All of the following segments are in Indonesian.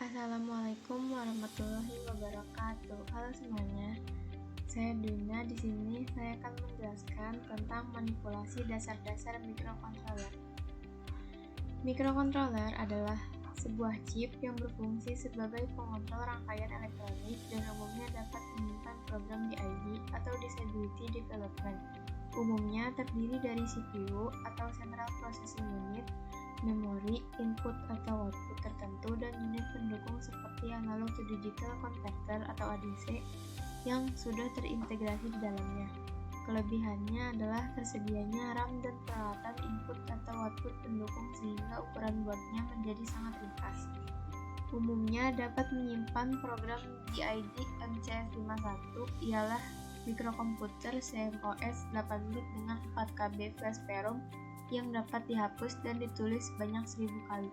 Assalamualaikum warahmatullahi wabarakatuh. Halo semuanya, saya Dina. Di sini saya akan menjelaskan tentang manipulasi dasar-dasar mikrokontroler. Mikrokontroler adalah sebuah chip yang berfungsi sebagai pengontrol rangkaian elektronik dan umumnya dapat menyimpan program DID atau Disability Development. Umumnya terdiri dari CPU atau Central Processing Unit, memori, input atau output tertentu, dan unit pendukung seperti analog to digital converter atau ADC yang sudah terintegrasi di dalamnya. Kelebihannya adalah tersedianya RAM dan peralatan input atau output pendukung sehingga ukuran boardnya menjadi sangat ringkas. Umumnya dapat menyimpan program DID MCS51 ialah mikrokomputer CMOS 8-bit dengan 4KB flash PROM yang dapat dihapus dan ditulis sebanyak 1000 kali.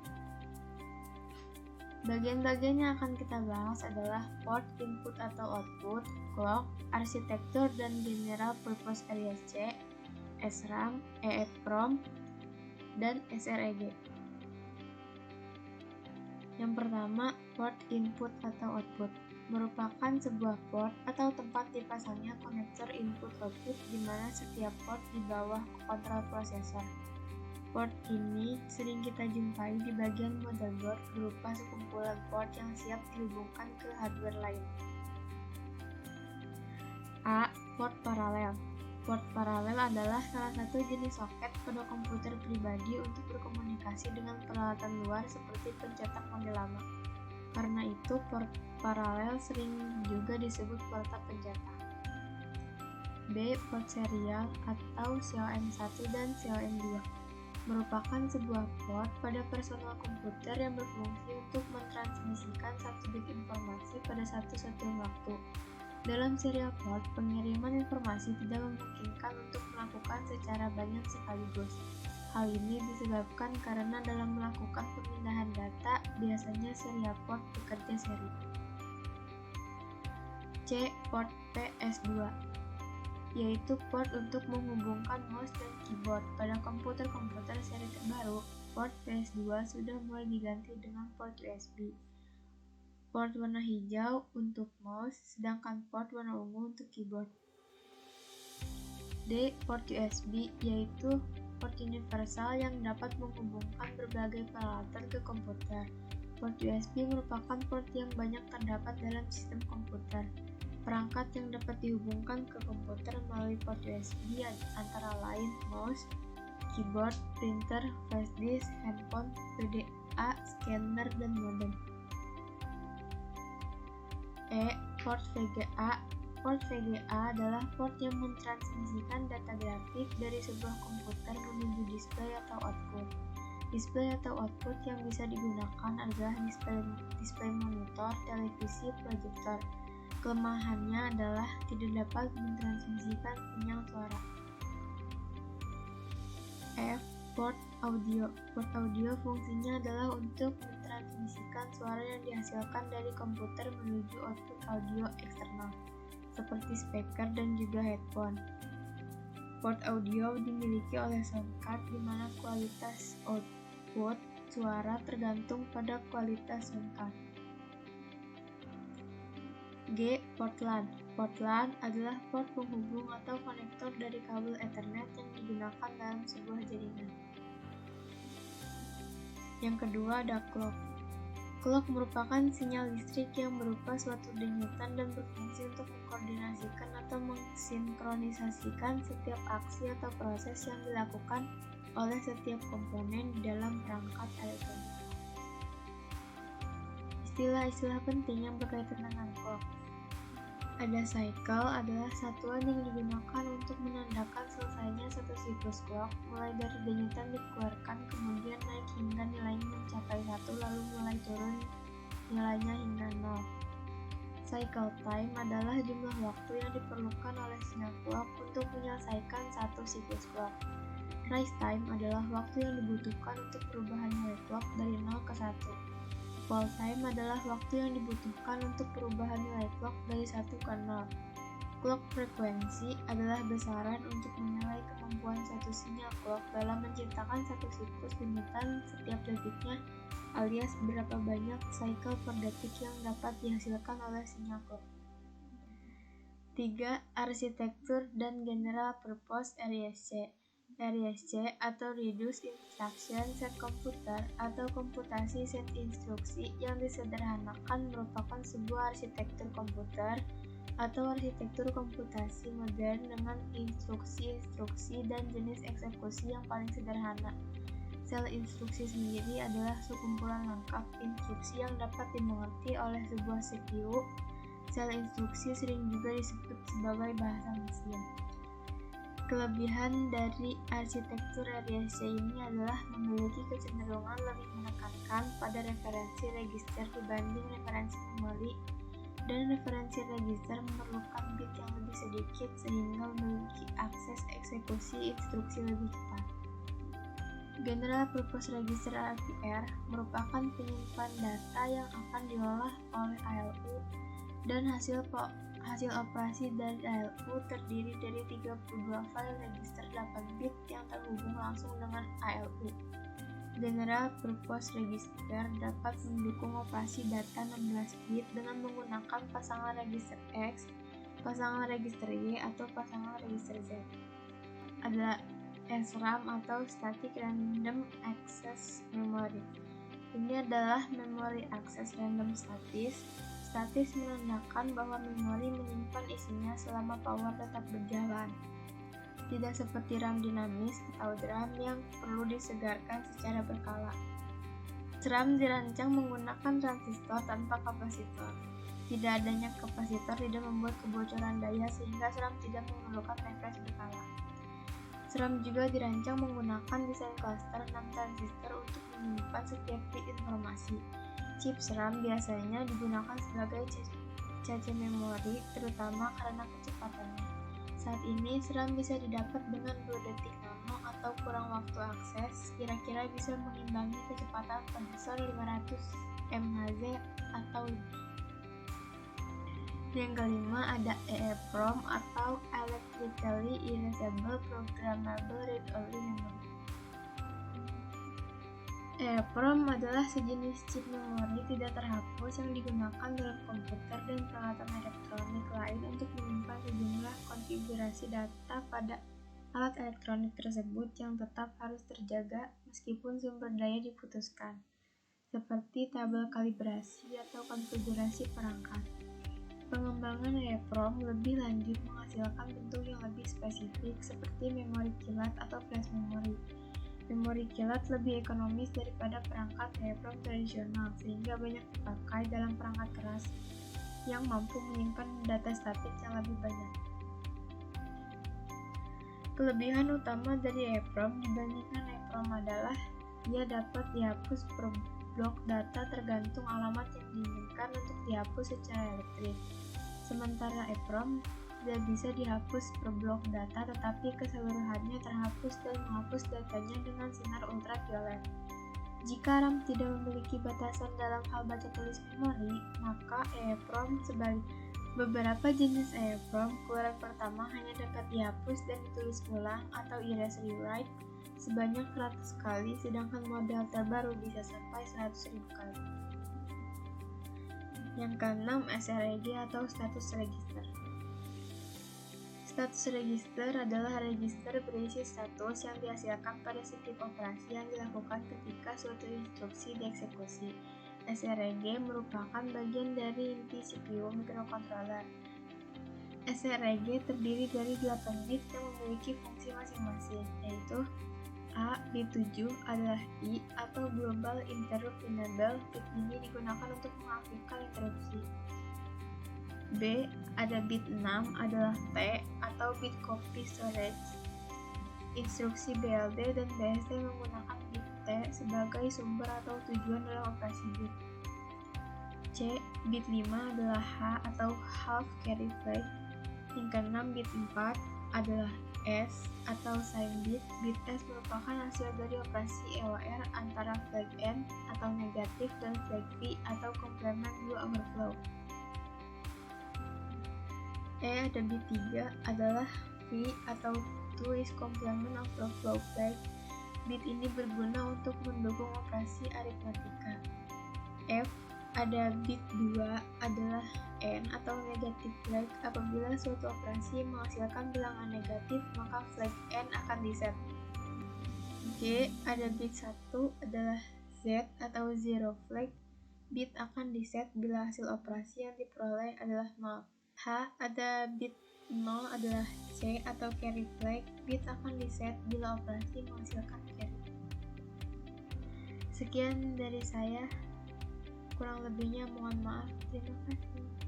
Bagian-bagian yang akan kita bahas adalah port, input atau output, clock, arsitektur dan general purpose area C, SRAM, EEPROM, dan SREG. Yang pertama, port input atau output merupakan sebuah port atau tempat dipasangnya konektor input-output di mana setiap port di bawah kontrol prosesor. Port ini sering kita jumpai di bagian motherboard berupa sekumpulan port yang siap dihubungkan ke hardware lain. A. Port paralel. Port paralel adalah salah satu jenis soket pada komputer pribadi untuk berkomunikasi dengan peralatan luar seperti pencetak mode lama. Karena itu, port paralel sering juga disebut porta pencetak. B. Port serial atau COM1 dan COM2 merupakan sebuah port pada personal komputer yang berfungsi untuk mentransmisikan satu bit informasi pada satu satuan waktu. Dalam serial port, pengiriman informasi tidak memungkinkan untuk melakukan secara banyak sekaligus. Hal ini disebabkan karena dalam melakukan pemindahan data, biasanya serial port bekerja seri. C. Port PS2 yaitu port untuk menghubungkan mouse dan keyboard. Pada komputer-komputer seri terbaru, port PS2 sudah mulai diganti dengan port USB. Port warna hijau untuk mouse, sedangkan port warna ungu untuk keyboard. D. Port USB yaitu port universal yang dapat menghubungkan berbagai peralatan ke komputer. Port USB merupakan port yang banyak terdapat dalam sistem komputer. Perangkat yang dapat dihubungkan ke komputer melalui port USB antara lain mouse, keyboard, printer, flash disk, handphone, VDA, scanner, dan modem. E. Port VGA. Port VGA adalah port yang mentransmisikan data grafik dari sebuah komputer menuju display atau output. Display atau output yang bisa digunakan adalah display monitor, televisi, proyektor. Kelemahannya adalah tidak dapat mentransmisikan sinyal suara. F. Port audio. Port audio fungsinya adalah untuk mentransmisikan suara yang dihasilkan dari komputer menuju output audio eksternal, seperti speaker dan juga headphone. Port audio dimiliki oleh sound card di mana kualitas output suara tergantung pada kualitas sound card. G. Port LAN. Port LAN adalah port penghubung atau konektor dari kabel Ethernet yang digunakan dalam sebuah jaringan. Yang kedua ada clock. Clock merupakan sinyal listrik yang berupa suatu denyutan dan berfungsi untuk mengkoordinasikan atau mensinkronisasikan setiap aksi atau proses yang dilakukan oleh setiap komponen di dalam perangkat elektronik. Istilah-istilah penting yang berkaitan dengan clock. Ada cycle adalah satuan yang digunakan untuk menandakan selesainya satu siklus clock, mulai dari denyutan dikeluarkan kemudian naik hingga nilainya mencapai 1 lalu mulai turun nilainya hingga 0. Cycle time adalah jumlah waktu yang diperlukan oleh sinyal clock untuk menyelesaikan satu siklus clock. Rise time adalah waktu yang dibutuhkan untuk perubahan nilai clock dari 0 ke 1. Fall time adalah waktu yang dibutuhkan untuk perubahan nilai clock dari 1 ke 0. Clock frekuensi adalah besaran untuk menilai kemampuan satu sinyal clock dalam menciptakan satu siklus denyutan setiap detiknya alias berapa banyak cycle per detik yang dapat dihasilkan oleh sinyal clock. 3. Arsitektur dan General Purpose RISC. RISC atau Reduced Instruction Set Computer atau komputasi set instruksi yang disederhanakan merupakan sebuah arsitektur komputer atau arsitektur komputasi modern dengan instruksi-instruksi dan jenis eksekusi yang paling sederhana. Sel instruksi sendiri adalah sekumpulan lengkap instruksi yang dapat dimengerti oleh sebuah CPU. Sel instruksi sering juga disebut sebagai bahasa mesin. Kelebihan dari arsitektur RISC ini adalah memiliki kecenderungan lebih menekankan pada referensi register dibanding referensi memori, dan referensi register memerlukan bit yang lebih sedikit sehingga memiliki akses eksekusi instruksi lebih cepat. General Purpose Register (RPR) merupakan penyimpan data yang akan diolah oleh ALU, dan hasil operasi dari ALU terdiri dari 32 file register 8 bit yang terhubung langsung dengan ALU. General Purpose Register dapat mendukung operasi data 16 bit dengan menggunakan pasangan register X, pasangan register Y, atau pasangan register Z. Adalah SRAM atau Static Random Access Memory. Ini adalah memori akses random statis. Statis menandakan bahwa memori menyimpan isinya selama power tetap berjalan. Tidak seperti RAM dinamis atau DRAM yang perlu disegarkan secara berkala. SRAM dirancang menggunakan transistor tanpa kapasitor. Tidak adanya kapasitor tidak membuat kebocoran daya sehingga SRAM tidak memerlukan refresh berkala. SRAM juga dirancang menggunakan desain cluster 6 transistor untuk menyimpan setiap bit informasi. Chip SRAM biasanya digunakan sebagai cache memori, terutama karena kecepatannya. Saat ini, SRAM bisa didapat dengan 2 detik nano atau kurang waktu akses, kira-kira bisa mengimbangi kecepatan prosesor 500 MHz atau lebih. Yang kelima ada EEPROM atau Electrically Erasable Programmable Read-Only Memory. EEPROM adalah sejenis chip memori tidak terhapus yang digunakan dalam komputer dan peralatan elektronik lain untuk menyimpan sejumlah konfigurasi data pada alat elektronik tersebut yang tetap harus terjaga meskipun sumber daya diputuskan, seperti tabel kalibrasi atau konfigurasi perangkat. Pengembangan EEPROM lebih lanjut menghasilkan bentuk yang lebih spesifik seperti memori kilat atau flash memory. Memori kilat lebih ekonomis daripada perangkat EEPROM tradisional sehingga banyak dipakai dalam perangkat keras yang mampu menyimpan data statik yang lebih banyak. Kelebihan utama dari EEPROM dibandingkan EEPROM adalah ia dapat dihapus per blok data tergantung alamat yang diinginkan untuk dihapus secara elektrik. Sementara EEPROM tidak bisa dihapus per blok data tetapi keseluruhannya terhapus dan menghapus datanya dengan sinar ultraviolet. Jika RAM tidak memiliki batasan dalam hal baca tulis memori, maka EEPROM sebaliknya. Beberapa jenis EEPROM keluaran pertama hanya dapat dihapus dan ditulis ulang atau erase rewrite sebanyak 100 kali, sedangkan model terbaru bisa sampai 100.000 kali. Yang keenam, SREG atau Status Register. Status register adalah register berisi status yang dihasilkan pada setiap operasi yang dilakukan ketika suatu instruksi dieksekusi. SREG merupakan bagian dari inti CPU microcontroller. SREG terdiri dari 8 bit yang memiliki fungsi masing-masing, yaitu A. Bit 7 adalah I atau Global Interrupt Enable. Bit ini digunakan untuk mengaktifkan interupsi. B. Ada bit 6 adalah T atau Bit Copy Storage. Instruksi BLD dan BSD menggunakan bit T sebagai sumber atau tujuan dalam operasi bit. C. Bit 5 adalah H atau Half Carry Flag. Yang keenam, bit 4 adalah S atau Sign Bit. Bit S merupakan hasil dari operasi EOR antara flag N atau negatif dan flag P atau Complement Blue Overflow. Ada bit 3 adalah V atau Twist Complement Overflow Flag. bit ini berguna untuk mendukung operasi aritmatika. F. Ada bit 2 adalah N atau negatif flag. Apabila suatu operasi menghasilkan bilangan negatif, maka flag N akan diset. G. Ada bit 1 adalah Z atau zero flag. Bit akan diset bila hasil operasi yang diperoleh adalah 0. H. Ada bit 0 adalah C atau carry flag. Bit akan diset bila operasi menghasilkan carry. Sekian dari saya. Kurang lebihnya mohon maaf. Terima kasih.